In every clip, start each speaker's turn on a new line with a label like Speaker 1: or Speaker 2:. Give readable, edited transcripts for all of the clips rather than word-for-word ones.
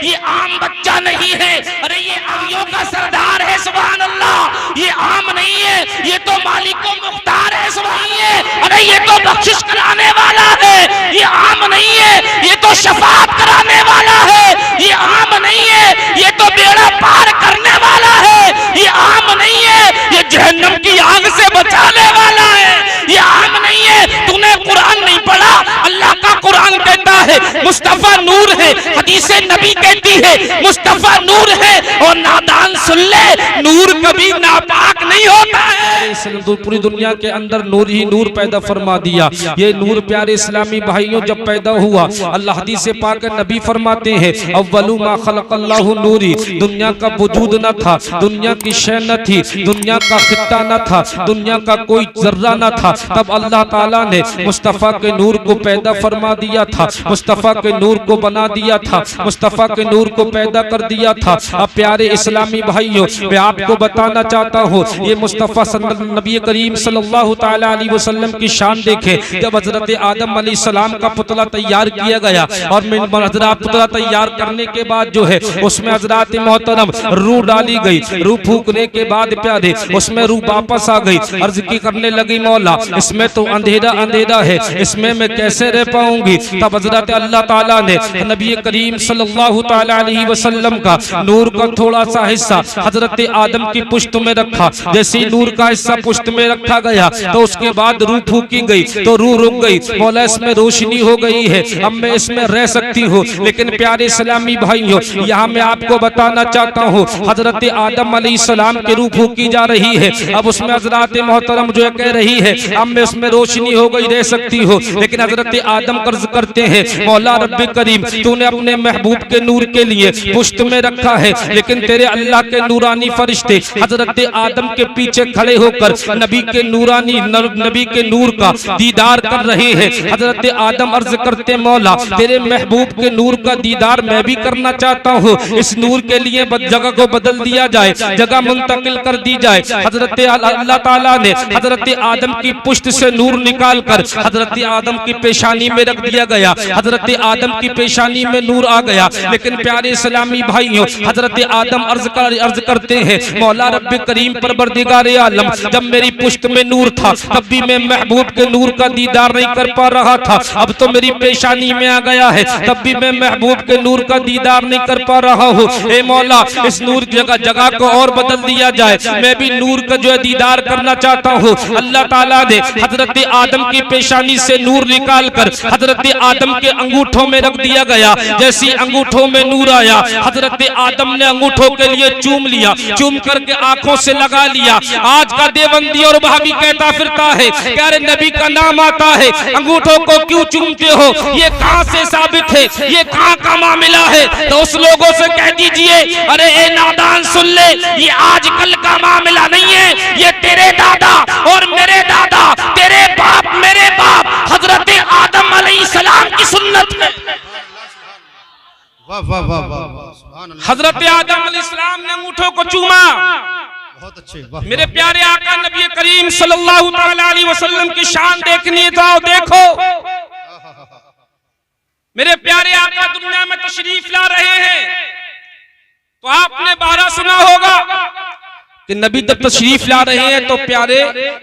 Speaker 1: ये आम बच्चा नहीं है, अरे ये अवियों का सरदार है, सुभान अल्लाह। ये आम नहीं है, ये तो मालिक मुख्तार है, सुभान है। अरे ये तो बख्शिश कराने वाला है, ये आम नहीं है, ये तो शफाअत कराने वाला है। ये आम नहीं है, ये तो बेड़ा पार करने वाला है। ये आम नहीं है, ये जहन्नम की आग से बचाने वाला है। ये आम नहीं है, तूने कुरान नहीं पढ़ा, अल्लाह का कुरान कहता है मुस्तफा नूर है, हदीसे नबी कहती है मुस्तफा नूर है। और नादान सुन ले, नूर कभी नापाक नहीं होता है।
Speaker 2: पूरी दुनिया के अंदर नूर ही नूर पैदा फरमा दिया। ये नूर प्यारे इस्लामी भाइयों जब पैदा हुआ, अल्लाह हदीस पाक नबी फरमाते हैं अव्वलु मा खलक़ल्लाहु नूरी, दुनिया का वजूद न था, दुनिया की शय न थी, दुनिया का खित्ता न था, दुनिया का कोई जर्रा न था, तब अल्लाह ताला ने मुस्तफ़ा के नूर को पैदा फरमा दिया था, मुस्तफ़ा के नूर को बना दिया था, मुस्तफ़ा के नूर को पैदा कर दिया था। अब प्यारे इस्लामी भाइयों, मैं आपको बताना चाहता हूँ, ये मुस्तफ़ा नबी करीम सल्लल्लाहु ताला अलैहि वसल्लम की शान देखे। जब हजरत आदम अलैहिस्सलाम का पुतला तैयार किया गया और हजरत पुतला तैयार करने के बाद जो है उसमें हजरत मोहतरम रूह डाली गई। रूह फूकने के बाद प्यारे उसमें रूह वापस आ गई। अर्ज की करने लगी मौला इसमें तो अंधेरा अंधेरा है, इसमें मैं कैसे रह पाऊंगी। तब हजरत अल्लाह ताला ने नबी करीम सल्लल्लाहु ताला अलैहि वसल्लम का नूर का थोड़ा सा हिस्सा हजरत आदम की पुश्त में रखा। जैसे नूर का हिस्सा पुश्त में रखा गया तो उसके बाद रूह फूकी गई तो रूह रुक गई। मौला इसमें रोशनी हो गई है, अब मैं इसमें रह सकती हूँ। लेकिन प्यारे इस्लामी भाइयों, यहाँ मैं आपको बताना चाहता हूँ, हजरत आदम अलैहिस्सलाम की रूह फूकी जा रही है। अब उसमें हजरत मोहतरम जो कह रही है अब मैं उसमें रोशनी हो गई, रह सकती हो। लेकिन हजरत आदम कर्ज करते हैं मौला रब्बे करीम, तूने अपने महबूब के नूर के लिए पुश्त में रखा है, लेकिन तेरे अल्लाह के नूरानी फरिश्ते हजरत आदम के पीछे खड़े होकर नबी के नबी के नूर का दीदार कर रहे हैं। हजरत आदम अर्ज करते मौला तेरे महबूब के नूर का दीदार मैं भी करना चाहता हूँ, इस नूर के लिए जगह को बदल दिया जाए, जगह मुंतकिल कर दी जाए। हजरत अल्लाह ताला ने हजरत आदम की पुश्त से नूर निकाल कर हजरत आदम की पेशानी में रख दिया गया। हजरत आदम की पेशानी में नूर आ गया। लेकिन प्यारे इस्लामी भाइयों, हजरत आदम अर्ज करते हैं मौला रब्बे करीम परवरदिगार आलम, जब मेरी पुश्त में नूर था तब भी मैं महबूब के नूर का दीदार नहीं कर पा रहा था। अब तो मेरी पेशानी में आ गया है, तब भी मैं महबूब के नूर का दीदार नहीं कर पा रहा हूँ। ए मौला इस नूर जगह को और बदल दिया जाए, मैं भी नूर का जो है दीदार करना चाहता हूँ। अल्लाह ताला ने हजरत आदम की पेशानी से नूर निकाल कर हजरत आदम के अंगूठों में रख दिया गया। जैसी अंगूठों में नूर आया, हजरत आदम ने अंगूठों के लिए चूम लिया, चूम करके आंखों से लगा लिया। आज का देवबंदी और भाभी कहता फिरता है प्यारे नबी का नाम आता है, अंगूठों को क्यों चूमते हो, ये कहां से साबित है, ये कहां का मामला है। तो उस लोगों से कह दीजिए अरे ए नादान सुन ले, ये आजकल का मामला नहीं है, ये तेरे दादा और मेरे दादा, तेरे बाप मेरे बाप हजरत आदम अलैहिस्सलाम की सुन्नत है। हजरत आदम अलैहिस्सलाम ने अंगूठों को चूमा।
Speaker 3: बहुत अच्छे।
Speaker 2: मेरे प्यारे आका नबी करीम सल्लल्लाहु ताला अलैहि वसल्लम की शान देखनी है तो देखो, मेरे प्यारे आका दुनिया में तशरीफ ला रहे हैं तो आपने बारह सुना होगा कि नबी जब तशरीफ ला रहे हैं तो प्यारे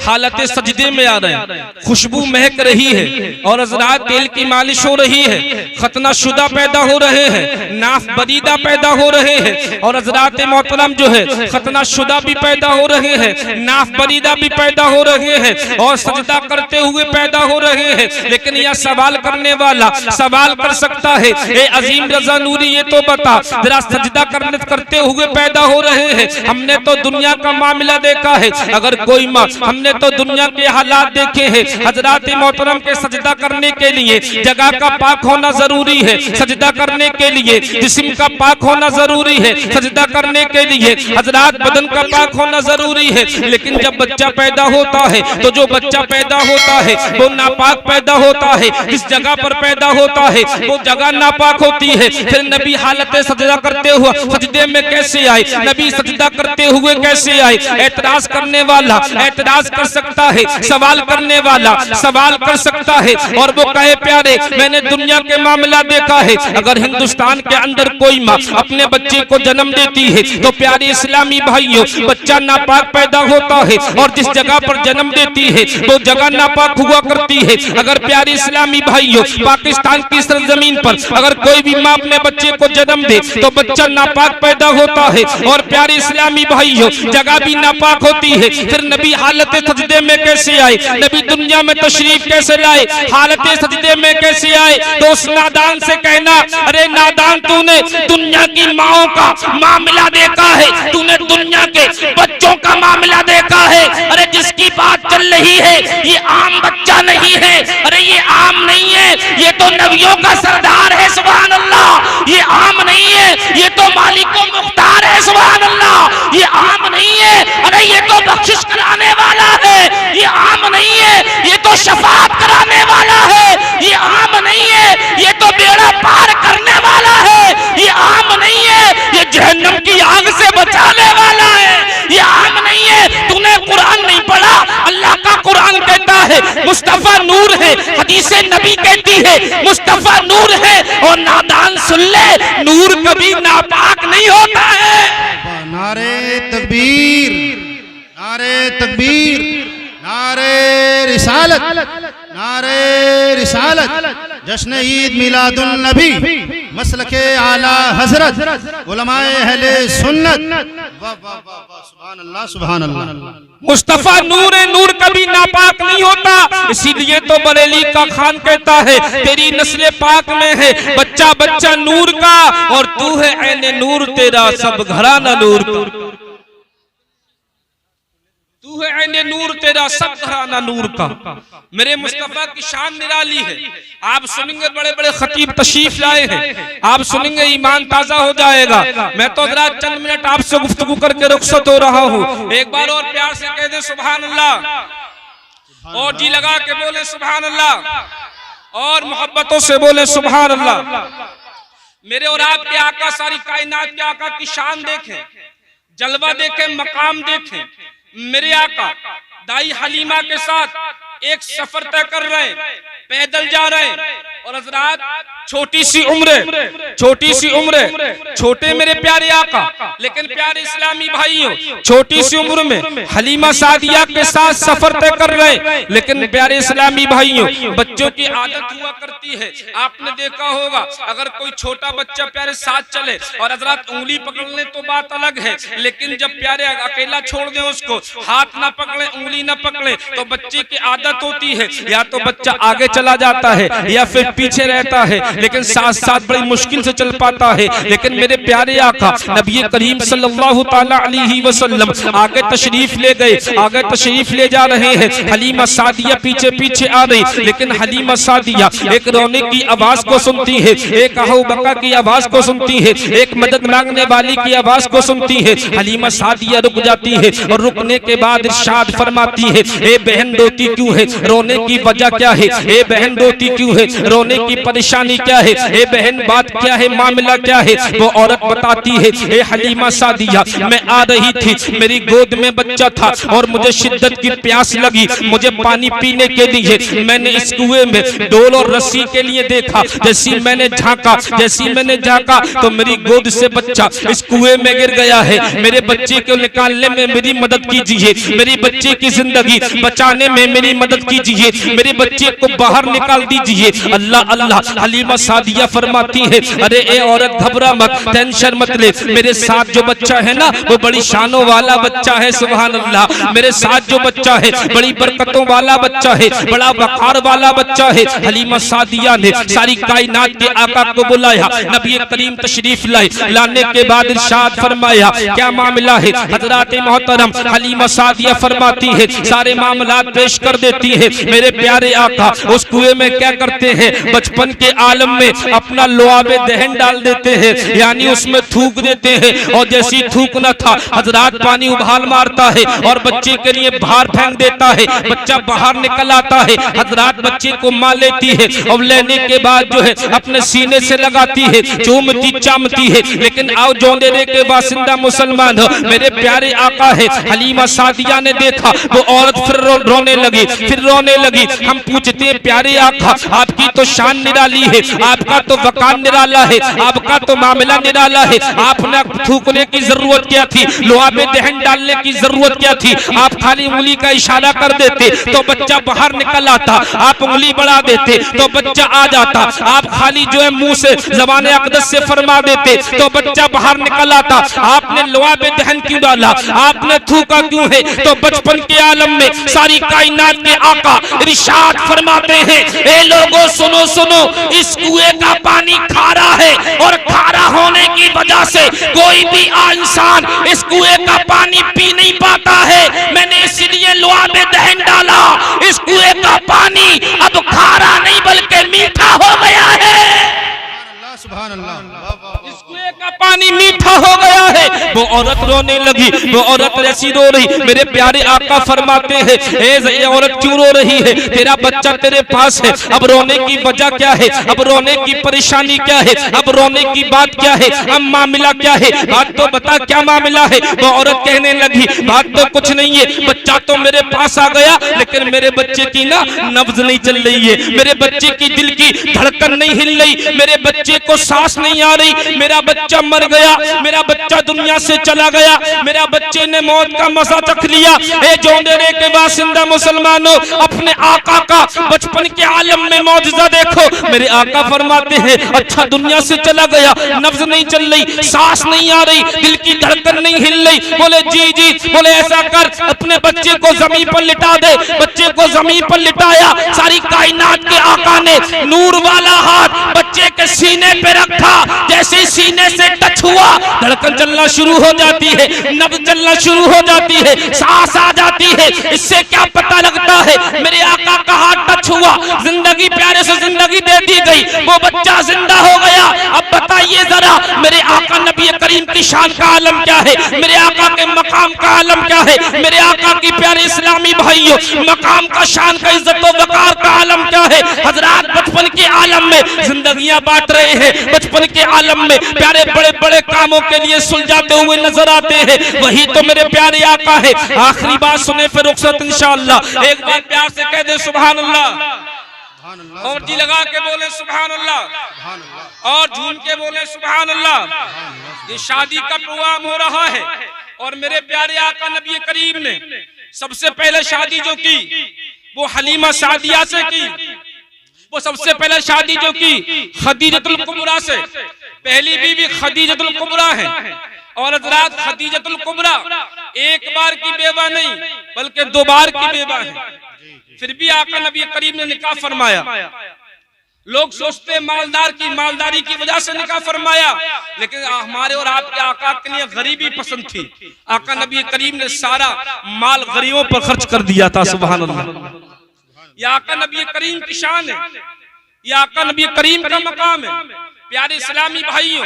Speaker 2: हालत सजदे में आ रहे हैं, खुशबू महक रही है और हज़रात तेल की मालिश हो रही है, खतना शुदा पैदा हो रहे हैं, नाफ बरीदा पैदा हो रहे हैं और हज़रात मोहतरम जो है खतना शुदा भी पैदा हो रहे हैं, नाफ बरीदा भी पैदा हो रहे हैं और सजदा करते हुए पैदा हो रहे हैं। लेकिन यह सवाल करने वाला सवाल कर सकता है, ए अजीम रजा नूरी ये तो बता, जरा सजदा करते हुए पैदा हो रहे हैं, हमने तो दुनिया का मामला देखा है, अगर कोई माँ हमने तो दुनिया के हालात देखे हैं। हजरात मोहतरम के सजदा करने के लिए जगह का पाक होना जरूरी है, सजदा करने के लिए जिस्म का पाक होना जरूरी है, सजदा करने के लिए हजरात बदन का पाक होना जरूरी है। लेकिन जब बच्चा पैदा होता है तो जो बच्चा पैदा होता है वो नापाक पैदा होता है, जिस जगह पर पैदा होता है वो जगह नापाक होती है। फिर नबी हालत सजदा करते हुए सजदे में कैसे आए, नबी सजदा करते हुए कैसे कैसे आए। एतराज करने वाला एतराज कर सकता है, सवाल करने वाला सवाल कर सकता है और वो कहे प्यारे मैंने दुनिया के मामला देखा है। अगर हिंदुस्तान के अंदर कोई माँ अपने बच्चे को जन्म देती है तो प्यारे इस्लामी भाइयों बच्चा नापाक पैदा होता है और जिस जगह पर जन्म देती है तो जगह नापाक हुआ करती है। अगर प्यारे इस्लामी भाइयों पाकिस्तान की सरजमीन पर अगर कोई भी माँ अपने बच्चे को जन्म दे तो बच्चा नापाक पैदा होता है और प्यारे इस्लामी भाइयों जगह भी नापाक होती है। फिर नबी हालत सजदे में कैसे आए, नबी दुनिया में तशरीफ कैसे लाए, हालत सजदे में कैसे आए। तो उस नादान से कहना अरे नादान तूने दुनिया की माओं का मामला देखा है, तूने दुनिया के बच्चों का मामला देखा है। अरे जिसकी बात चल रही है ये आम बच्चा नहीं है, अरे ये आम नहीं है, ये तो नबियों का सरदार है सुभान अल्लाह। ये आम नहीं है, ये तो मालिको मुख्तार है सुभान अल्लाह। ये आम नहीं है, अरे ये तो बख्शिश कराने वाला है। ये आम नहीं है, ये तो शफाअत कराने वाला है। ये आम नहीं है, ये तो बेड़ा पार करने वाला है। ये आम नहीं है, ये जहन्नम की आग से बचाने वाला है। ये आम नहीं है, तूने कुरान नहीं पढ़ा, अल्लाह का कुरान कहता है मुस्तफा नूर है, हदीसे नबी कहती है मुस्तफा नूर है। और नादान सुन ले नूर कभी नापाक नहीं होता है।
Speaker 3: नारे तकबीर, नारे तकबीर, नारे रिसालत, नारे रिसालत, जश्न ईद मिलादुन नबी, मसलके आला हजरत, उलमाए अहले सुन्नत। वाह वाह वाह वाह, सुभान अल्लाह सुभान अल्लाह।
Speaker 2: मुस्तफा नूर है, नूर कभी नापाक नहीं होता। इसीलिए तो बरेली का खान कहता है तेरी नस्ल पाक में है बच्चा बच्चा नूर का और तू है ऐने नूर तेरा सब घराना नूर का। तू है ऐने नूर तेरा सब घराना नूर का। मेरे मुस्तफा की शान निराली है। आप सुनेंगे बड़े बड़े खतीब तशरीफ लाए हैं, आप सुनेंगे ईमान ताजा हो जाएगा। मैं तो जरा चंद मिनट आपसे गुफ्तगू करके रुखसत हो रहा हूँ। एक बार और प्यार से कह दे सुभान अल्लाह, और जी लगा के बोले सुभान अल्लाह, और मोहब्बतों से बोले सुभान अल्लाह। मेरे और आपके आका सारी कायनात के आका की शान देखें, जलवा देखें, मकाम देखें। मेरे आका दाई हलीमा के साथ एक सफर तय कर रहे हैं, पैदल जा रहे हैं और हजरात छोटी सी उम्र, छोटे मेरे प्यारे आका, लेकिन प्यारे इस्लामी भाइयों छोटी सी उम्र में हलीमा सादिया के साथ सफर तय कर रहे हैं। लेकिन प्यारे इस्लामी भाइयों बच्चों की आदत हुआ करती है, आपने देखा होगा अगर कोई छोटा बच्चा प्यारे साथ चले और हजरात उंगली पकड़ ले तो बात अलग है, लेकिन जब प्यारे अकेला छोड़ दे उसको, हाथ ना पकड़े उंगली ना पकड़े तो बच्चे की आदत होती है या तो बच्चा आगे चला जाता है या फिर पीछे रहता है, लेकिन साथ साथ बड़ी मुश्किल से चल पाता है। लेकिन मेरे प्यारे आका नबी करीम सल्लल्लाहु ताला अलैहि वसल्लम आगे तशरीफ ले गए, आगे तशरीफ ले जा रहे हैं। हलीमा सादिया पीछे पीछे आ रही, लेकिन हलीमा सादिया एक रोने की आवाज को सुनती है, एक आहू बका की आवाज को सुनती है, एक मदद मांगने वाली की आवाज को सुनती है। हलीमा सादिया रुक जाती है और रुकने के बाद इरशाद फरमाती है ए बहन रोती क्यों है, रोने की वजह क्या है, ए बहन रोती क्यों है, रोने की परेशानी क्या है, ए बहन बात क्या है, मामला क्या है। वो औरत बताती है ए हलीमा सादिया मैं आ रही थी, मेरी गोद में बच्चा था और मुझे शिद्दत की प्यास लगी, मुझे पानी पीने के लिए मैंने इस कुएं में डोल और रस्सी के लिए देखा। जैसी मैंने झांका तो मेरी गोद से बच्चा इस कुएं में गिर गया है। मेरे बच्चे को निकालने में मेरी मदद कीजिए, मेरी बच्चे की जिंदगी बचाने में मेरी मदद कीजिए, मेरे बच्चे को बाहर निकाल दीजिए। अल्लाह अल्लाह। हलीमा सादिया फरमाती है अरे ए औरत घबरा मत, टेंशन मत ले, मेरे साथ जो बच्चा है ना वो बड़ी शानों वाला बच्चा है सुभान अल्लाह। मेरे साथ जो बच्चा है बड़ी बरकतों वाला बच्चा है, बड़ा वकार वाला बच्चा है। हलीमा सादिया ने सारी कायनात के आका को बुलाया, नबी करीम तशरीफ लाए, लाने के बाद इरशाद फरमाया क्या मामला है। हजरात मोहतरम हलीमा सादिया फरमाती है सारे मामला पेश कर देती है। मेरे प्यारे आका उस कुएं में क्या करते हैं, बचपन के आलम में अपना लोआबे दहन डाल देते हैं, यानी उसमें थूक देते हैं और जैसी थूकना था हजरात पानी उबाल मारता है और बच्चे के लिए बाहर फेंक देता है, बच्चा बाहर निकल आता है। हजरात बच्चे को मां लेती है और और लेने के बाद जो है अपने सीने से लगाती है, चूमती चामती है। लेकिन आओ जोंदेरे के बासिंदा मुसलमान हो, मेरे प्यारे आका है हलीमा सादिया ने देखा वो औरत फिर रोने लगी, फिर रोने लगी। हम पूछते हैं प्यारे आका आपकी तो शान निराली है, आपका तो वकान निराला है, आपका तो मामला निराला है, आपने थूकने की जरूरत क्या थी, लोहा पे दहन डालने की जरूरत क्या थी? आप खाली उंगली का इशारा कर देते तो बच्चा बाहर निकल आता, आप उंगली बढ़ा देते तो बच्चा आ जाता, आप खाली जो है मुंह से ज़बान अक़दस से फरमा देते तो बच्चा बाहर निकल आता। आपने लोहा पे दहन क्यों डाला, आपने थूका क्यों है? तो बचपन के आलम में सारी कायनात के आका इरशाद फरमाते हैं, ए लोगों सुनो सुनो, इस कुएं का पानी खारा है और खारा होने की वजह से कोई भी इंसान इस कुएं का पानी पी नहीं पाता है। मैंने इसलिए लोहा में दहन डाला, इस कुएं का पानी अब खारा नहीं बल्कि मीठा हो गया है।
Speaker 3: सुभान अल्लाह,
Speaker 2: इस कुएं का पानी मीठा हो गया है। वो औरत रोने लगी, वो औरत ऐसी रो रही। मेरे प्यारे आका फरमाते हैं, ये औरत क्यों रो रही है? तेरा बच्चा तेरे पास है, अब रोने की वजह क्या है, अब रोने की परेशानी क्या है, अब रोने की बात क्या है, अब मामला क्या है? बात तो बता क्या मामला है? वो औरत कहने लगी, बात तो कुछ नहीं है, बच्चा तो मेरे पास आ गया लेकिन मेरे बच्चे की ना नब्ज नहीं चल रही है, मेरे बच्चे की दिल की धड़कन नहीं हिल रही, मेरे बच्चे को सांस नहीं आ रही, मेरा बच्चा मर गया, मेरा बच्चा दुनिया से चला गया, मेरा बच्चे ने मौत का मजा चख लिया। ए जोंदेरे के बासिंदा मुसलमानों, अपने आका का बचपन के आलम में मौजज़ा देखो। मेरे आका फरमाते हैं, अच्छा दुनिया से चला गया, नब्ज नहीं चल रही, सांस नहीं आ रही, दिल की धड़कन नहीं हिल रही। बोले जी जी, बोले ऐसा कर अपने बच्चे को जमीन पर लिटा दे। बच्चे को जमीन पर लिटाया, सारी कायनात के आका ने नूर वाला हाथ बच्चे के सीने पे रखा, जैसे सीने से टच हुआ धड़कन चलना शुरू हो जाती है, नब्ज चलना शुरू हो जाती है, सांस आ जाती है। इससे क्या पता लगता है? मेरे आका का हाथ टच हुआ, जिंदगी प्यारे से जिंदगी दे दी गई, वो बच्चा जिंदा हो गया। अब बताइए जरा मेरे आका नबी करीम की शान का आलम क्या है, मेरे आका के मकाम का आलम क्या है? मेरे आका की प्यारे इस्लामी भाइयों, मकाम का शान का इज्जत व वकार का आलम क्या है? हजरात बचपन के आलम में जिंदगियां बांट रहे हैं, बचपन के आलम में प्यारे बड़े बड़े कामों के लिए सुलझाते हुए नजर आते हैं। वही तो मेरे प्यारे आका है। आखिरी बात सुने फिर रुखसत इंशाअल्लाह। एक बार प्यार से कह दे सुभान अल्लाह, और जी लगा के बोले सुभान अल्लाह, और झूम के बोले सुभान अल्लाह। ये शादी का प्रोग्राम हो रहा है और मेरे प्यारे आका नबी करीम ने सबसे पहले शादी जो की वो हलीमा सादिया से की। वो सबसे पहले शादी जो की खदीजतुल कुबरा से, पहली बीवी खदीजतुल कुबरा है। और हज़रात खदीजतुल कुबरा एक बार की बेवा नहीं बल्कि 2 बार की बेवा है। फिर भी आका नबी करीम ने निकाह फरमाया। लोग सोचते हैं मालदार की मालदारी की वजह से निकाह फरमाया, लेकिन हमारे और आपके आका के लिए गरीबी पसंद थी। आका नबी करीम ने सारा माल गरीबों पर खर्च कर दिया था। सुभान अल्लाह, ये आका नबी करीम की शान है, ये आका नबी करीम का मकाम है। प्यारे इस्लामी भाइयों,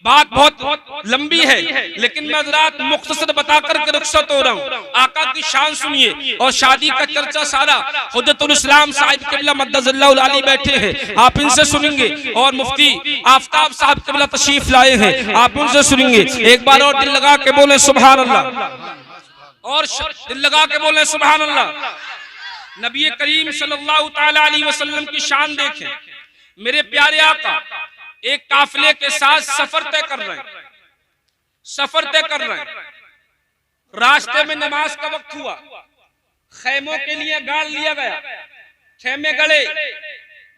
Speaker 2: बात बहुत लंबी है लेकिन मैं हज़रात मुख्तसर बताकर के रुखसत हो रहा हूँ। आका की शान सुनिए और शादी का चर्चा सारा हुज्जतुल इस्लाम साहिब क़िबला मद्दज़ल्लाहु अलैहि बैठे हैं, आप इनसे सुनेंगे। और मुफ्ती आफ्ताब साहब क़िबला तशरीफ लाए हैं, आप उनसे सुनेंगे। एक बार और दिल लगा के बोले सुभान अल्लाह, और दिल लगा के बोले सुभान अल्लाह। नबी करीम सल्लल्लाहु तआला अलैहि वसल्लम की शान देखें। मेरे प्यारे आका एक काफिले के साथ सफर तय कर रहे हैं, सफर तय कर रहे हैं। रास्ते में नमाज का वक्त हुआ, खैमों के लिए गाड़ लिया गया, खेमे गड़े,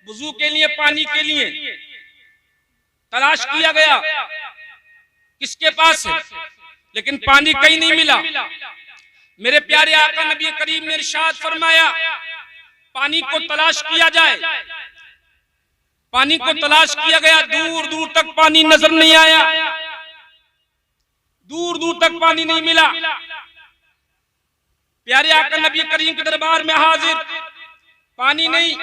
Speaker 2: वुजू के लिए पानी के लिए तलाश किया गया किसके पास है, लेकिन पानी कहीं नहीं मिला। मेरे प्यारे आका नबी करीम ने इरशाद फरमाया, पानी को तलाश किया जाए। पानी को तलाश किया गया, दूर दूर तक पानी नजर नहीं आया, दूर दूर तक पानी नहीं मिला। प्यारे आका नबी करीम के दरबार में हाजिर, पानी नहीं।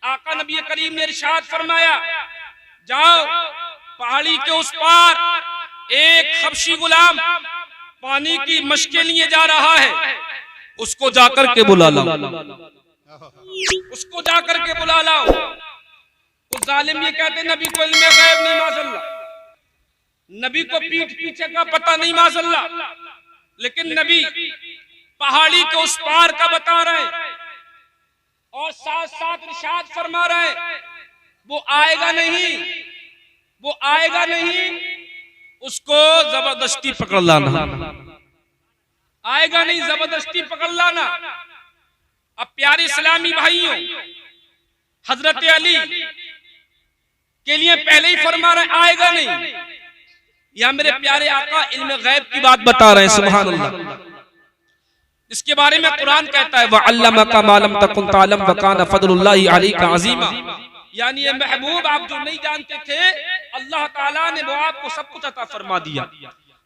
Speaker 2: आका नबी करीम ने इरशाद फरमाया, जाओ पहाड़ी के उस पार एक हबशी गुलाम पानी की मशकें लिए जा रहा है, उसको जाकर के बुला लाओ, उसको जाकर के बुला लाओ। जालिम ये कहते नबी को इल्म गैब नहीं माशल्लाह, नबी को पीठ पीछे का पता नहीं माशल्लाह, लेकिन नबी पहाड़ी के उस पार का बता रहे और साथ साथ इरशाद फरमा रहे वो आएगा नहीं, वो आएगा नहीं, उसको जबरदस्ती पकड़ लाना, आएगा नहीं जबरदस्ती पकड़ लाना। अब प्यारे इस्लामी भाइयों, हजरत अली के लिए पहले ही फरमा रहे आएगा नहीं, या मेरे प्यारे आका इल्म गैब की बात बता रहे हैं, सुभान अल्लाह। इसके बारे में कुरान कहता है वअल्लमका मा लम तकुन तालम व कान फदलुल्लाहि अलैका अज़ीमा, यानी ये महबूब आप जो नहीं जानते थे अल्लाह ताला ने वो आपको सब कुछ अता फरमा दिया।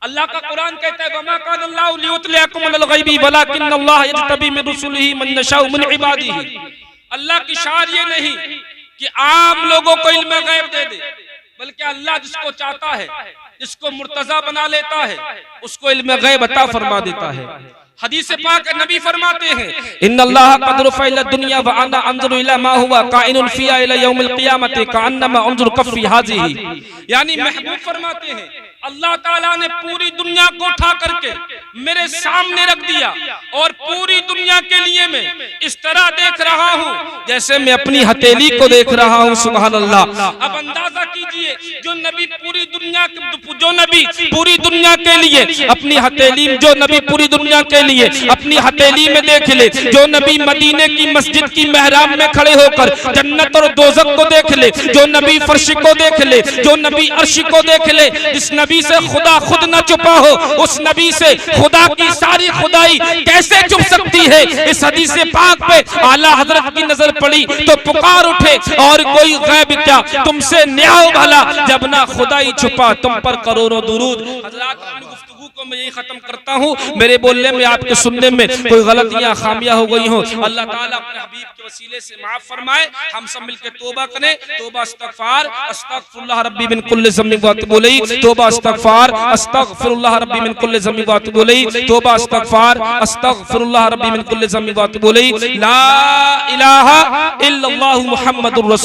Speaker 2: अल्लाह का कुरान कहता है वमा कान अल्लाहु लियुतलिअकुम अलल गैबी वलाकिन्नल्लाह यजतबी मिन रुसुलिही मन यशाउ मिन इबादिही। अल्लाह की शान ये नहीं कि आम लोगों को इल्म गैब दे दे, बल्कि अल्लाह जिसको चाहता है, जिसको मुर्तजा बना लेता है, उसको इल्म गैब अता फरमा देता है। हदीस पाक नबी फरमाते हैं इन्नल्लाह क़द रफ़अ दुनिया व अना अंजुरु इला मा हुवा काइनुन फ़ीहा इला यौमिल क़ियामति कअन्नमा अंजुरु कफ़ी हाज़िही, यानी महबूब फरमाते हैं अल्लाह ताला ने पूरी दुनिया को उठा करके मेरे सामने रख दिया और पूरी दुनिया के लिए मैं इस तरह देख रहा हूँ जैसे मैं अपनी हथेली को देख रहा हूँ, सुभान अल्लाह। अब अंदाजा कीजिए जो नबी पूरी दुनिया के लिए अपनी हथेली, जो नबी पूरी दुनिया के लिए अपनी हथेली में देख ले, जो नबी मदीने की मस्जिद की मेहराब में खड़े होकर जन्नत और दोज़ख को देख ले, जो नबी फर्श को देख ले, जो नबी अर्श को देख ले, जिस नबी से खुदा खुद न छुपा हो, उस नबी से खुदा की सारी खुदाई कैसे छुप सकती है। इस हदीस पाक पे आला हजरत की नजर पड़ी तो पुकार उठे और कोई गैब क्या तुमसे न्याय भला, जब ना खुदाई छुपा तुम पर करोड़ों दुरूद। हजरात अपनी गुफ्तगू को मैं यही खत्म करता हूँ, मेरे बोलने में आपके सुनने में कोई गलतियां खामियां हो गई हो, अल्लाह ताला अपने हबीब के वसीले से माफ फरमाए। हम सब मिलकर तौबा करें, तौबा इस्तगफार, अस्तगफिरुल्लाह रब्बी मिन कुल्लि ज़म्बिन व अतूबु इलैहि, तौबा इस्तगफार, अस्तगफिरुल्लाह रब्बी मिन कुल्लि ज़म्बिन व अतूबु इलैहि, तौबा इस्तगफार, अस्तगफिरुल्लाह रब्बी मिन कुल्लि ज़म्बिन व अतूबु इलैहि, ला इलाहा इल्लल्लाहु मुहम्मदुर रसूल।